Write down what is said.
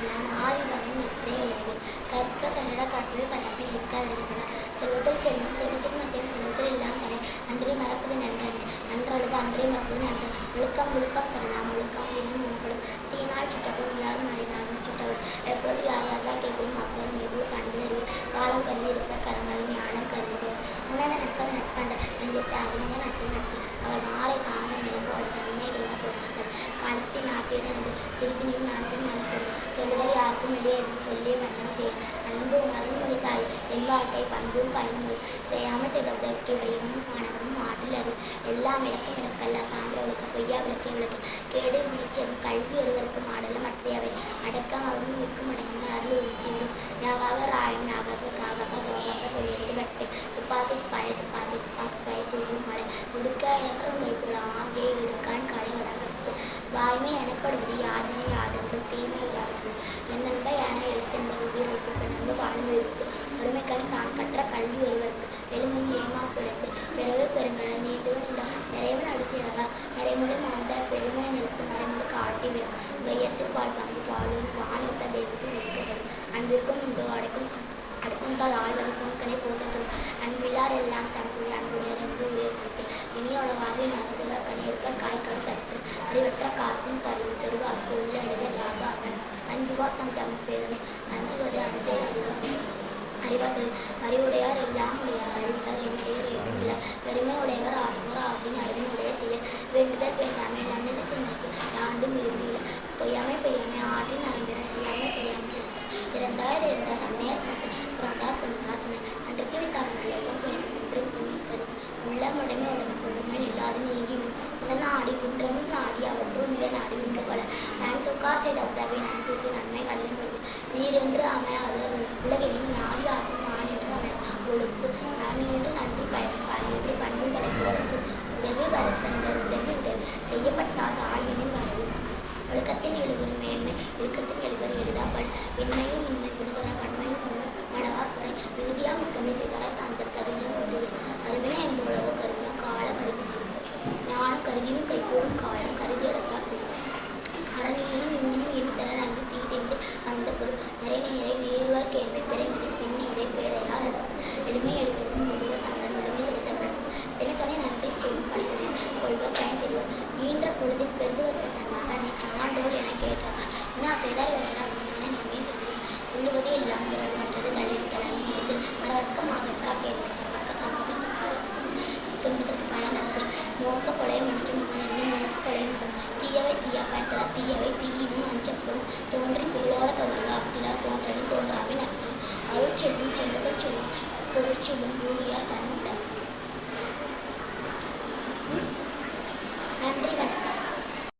எல்லாம் ஆதிபகம் நின்றே உலகு கற்க கருட கற்று கடப்பில் நிற்காதிருக்கிறார் செல்வத்தில் செல்வம் செவிசில் மச்சம் செல்வத்தில் எல்லாம் தலை நன்றி மறப்பது நன்றன்று நன்றழுது அன்றே மறப்பது நன்று ஒழுக்கம் விழுப்பம் தரலாம் ஒழுக்கம் இன்னும் உட்படும் தீனால் சுட்டப்படும் எல்லாரும் அறிநாளும் சுட்டவர் எப்பொருள் யாயார்வா கேட்பதும் அப்பொருள் எப்பொருள் கண்டுதறிவு காலம் கருதி இருப்பர் கலங்காது ஞானம் கருதுபவர் உணத நட்பது நட்பன்ற நெஞ்சத்தை அகிலந்த நட்பு நட்பு அவர் மாறை தானும் நிலம்பு அவள் தன்மைகளாக பொறுத்தது காலத்தின் ஆசிரியர் என்று சிறிதினியும் நான்கும் நலப்பது சொல்லுதல் யாருக்கும் இடையே சொல்லிய வண்ணம் செய்ய அன்பு மரண்மொழி தாய் என் வாழ்க்கை பண்பும் பயன்மொழி செய்யாமல் செய்த உதவிக்கு வையமும் மாணவமும் ஆற்றல் அறிவு எல்லாம் விளக்கும் விளக்கல்ல சான்ற விளக்க பொய்யா விளக்கே விளக்கு கேடு விழிச்சலும் கல்வி ஒருவருக்கு மாடலும் மற்றையவை அடக்கம் அவரும் மிக்கும் அடங்கின அருள் உறுத்திவிடும் யாகாவ ராயம் நாகாக காவாக சோகாக சொல்லியது வெட்டு துப்பாக்கி துப்பாய துப்பாக்கி துப்பாக்கி பாய தூவும் மழை உடுக்க என்றும் கைப்பட ஆங்கே இடுக்கான் கலை வளர்ப்பு வாய்மை எனப்படுவது யாதனை யாதென்றும் தீமை இல்லாது என் நண்பை யானை எழுத்தென்பது உயிர் ஒப்புக்கு நண்பு வாழ்வு இருக்கு ஒருமைக்கண் தான் கற்ற கல்வி ஒருவருக்கு எளிமை ஏமா பிழைத்து பிறகு பெருங்கல நீந்துவன் இந்த நிறைவன் அடிசீரதா நிறைமொழி மாந்தார் பெருமை நிலப்பு மறைமொழி காட்டிவிடும் வையத்தில் பால் பங்கு பாலும் வானெடுத்த தெய்வத்தில் வைக்கப்படும் அன்பிற்கும் உண்டு அடுக்கும் தால் ஆழ்வன் பொன்கனை போற்றத்தும் அன்பில்லார் எல்லாம் தன்புடைய அன்புடைய ரெண்டு உரிய கொடுத்து இனியோட வாகை நகர கணியற்கர் காய்கள் தற்று அறிவற்ற காசும் கருவு செருவாக்கு உள்ள எழுதலாக அவன் அஞ்சுவார் தன் தமிழ் பேதனை அஞ்சுவது அஞ்சை அறிவாற்றல் அறிவுடையார் எல்லாம் உடையார் அறிவுட்டார் என்னுடையர் எழுமில்ல பெருமை உடையவர் ஆடுவர் ஆகின் அறிவினுடைய செயல் வேண்டுதல் வேண்டாமை நன்னிலை சிந்தைக்கு யாண்டும் விரும்பியில பொய்யாமை ஆற்றின் அறிஞரை செய்யாமல் இறந்தார் அன்னைய சமத்து பிறந்தார் துணிந்தார் துணை அன்றைக்கு விட்டார் நல்லெல்லாம் பிழைக்கும் என்று புனி தரும் உள்ளமுடைமை உடமை கொள்ளுமை இல்லாது நீங்கிவிடும் உடனே ஆடி குற்றமும் நாடி அவற்றுள் மிக நாடி மிக்க கொலை நான் தூக்கார் செய்த உதவி நான் தூக்கி நன்மை கல்லின் பொழுது நீர் என்று அமையாது உலகிலும் யார் யாருக்கும் நான் என்று அமைய ஒழுக்கு நான் என்று நன்றி பயன் என்று பண்பும் தலைப்பு உதவி வருத்தந்தர் உதவி செய்யப்பட்டால் சாலினின் வரவு ஒழுக்கத்தின் எழுதும் மேன்மை ஒழுக்கத்தின் எழுதுவர் எழுதாப்பல் இன்மையும் இன்மை கொடுக்கிற வன்மையும் ஒன்று மடவார் குறை மிகுதியாக மிக்கவை செய்தார தான் தகுதியும் ஒன்று அறிவினை என்புளவோ கருவியும் காலம் அழிவு செய்யும் ஞானம் கருதியும் கைகூடும் காலம் கருதி எடுத்தார் செய்யும் அரணியனும் இன்னும் இனித்தர நன்றி தீதென்று அந்த பொருள் நிறைநீரை நீர்வார் கேள்வி பிறைமிதி பின்னீரை பேரையார் எளிமை எழுதுவதும் முழுவர் தங்கள் முழுமை செலுத்தப்படும் தினத்தனை நன்றி செய்யும் பணிகளை கொள்வர் பயன் தெரிவர் நீண்ட பொழுதில் பெருதுவதற்கு தன் மகனை ஆண்டோல் என கேட்டார் இன்னும் செய்தார் வருகிறார் விஞ்ஞான நன்மை செய்து உள்ளுவதே இல்லாமல் மற்றது தள்ளிவிட்டது மறக்க மாசற்றா கேள்வி துன்பத்திற்கு பயன் நட்பு மோக்க கொலை மற்றும் மோக்க கொலை தீயவை தீய பயன்பட தீயவை தீயினும் அஞ்சப்படும் தோன்றி புகழோட தோன்றுகிறார் தோன்றலும் தோன்றாமை நட்பு அருட்செல்வம் செல்வத்தில் சொல்லும் பொருட்செல்வம் ஊழியார் தன்